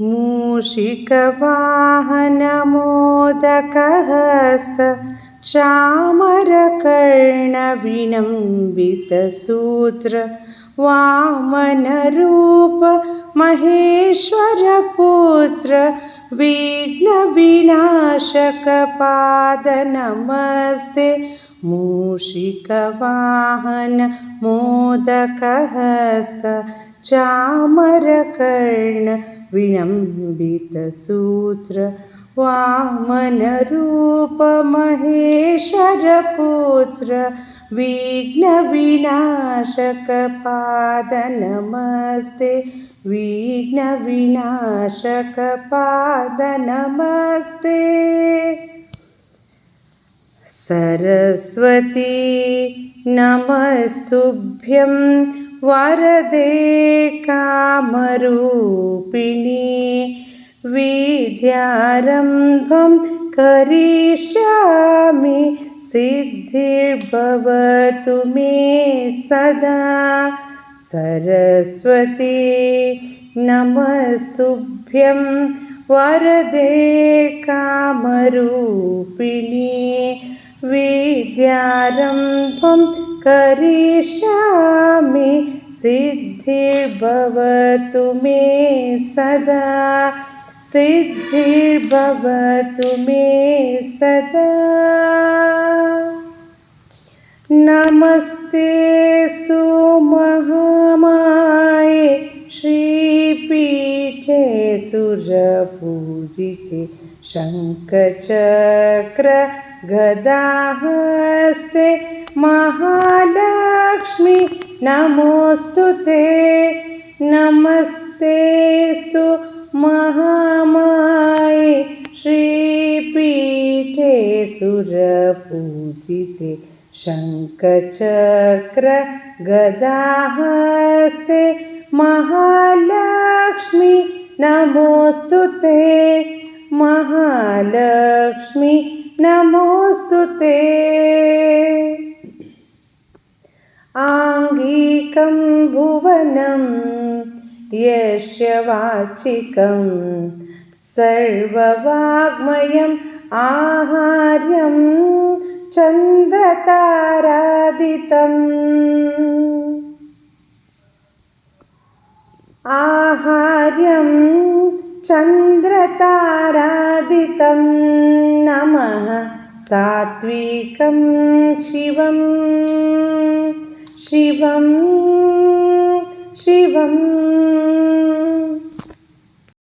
मूषिकवाहनमोदकहस्त चामरकर्णविलम्बितसूत्र वामनरूप महेश्वरपुत्र विघ्नविनाशकपाद नमस्ते। मूषिकवाहन मोदकहस्त चामरकर्ण विलम्बितसूत्र वामनरूप महेश्वरपुत्र विघ्नविनाशकपाद नमस्ते। विघ्नविनाशकपाद नमस्ते। सरस्वती नमस्तुभ्यं वरदे कामरूपिणी विद्यारम्भं करिष्यामि सिद्धिर्भवतु मे सदा। सरस्वती नमस्तुभ्यं वरदे कामरूपिणी विद्यारम्भं करिष्यामि सिद्धिर्भवतु मे सदा। सिद्धिर्भवतु मे सदा। नमस्तेस्तु महामाये श्रीपीठे सुरपूजिते शङ्खचक्र गदाहस्ते महालक्ष्मी नमोऽस्तुते। नमस्तेस्तु महामाये श्रीपीठे सुरपूजिते शङ्खचक्र गदाहस्ते महालक्ष्मी नमोऽस्तुते। महालक्ष्मी नमोऽस्तुते। आङ्गिकं भुवनं यस्य वाचिकं सर्ववाङ्मयम् आहार्यं चन्द्रतारादितम्। आहार्यं चन्द्रतारादितं नमः सात्विकं शिवं शिवं शिवम्।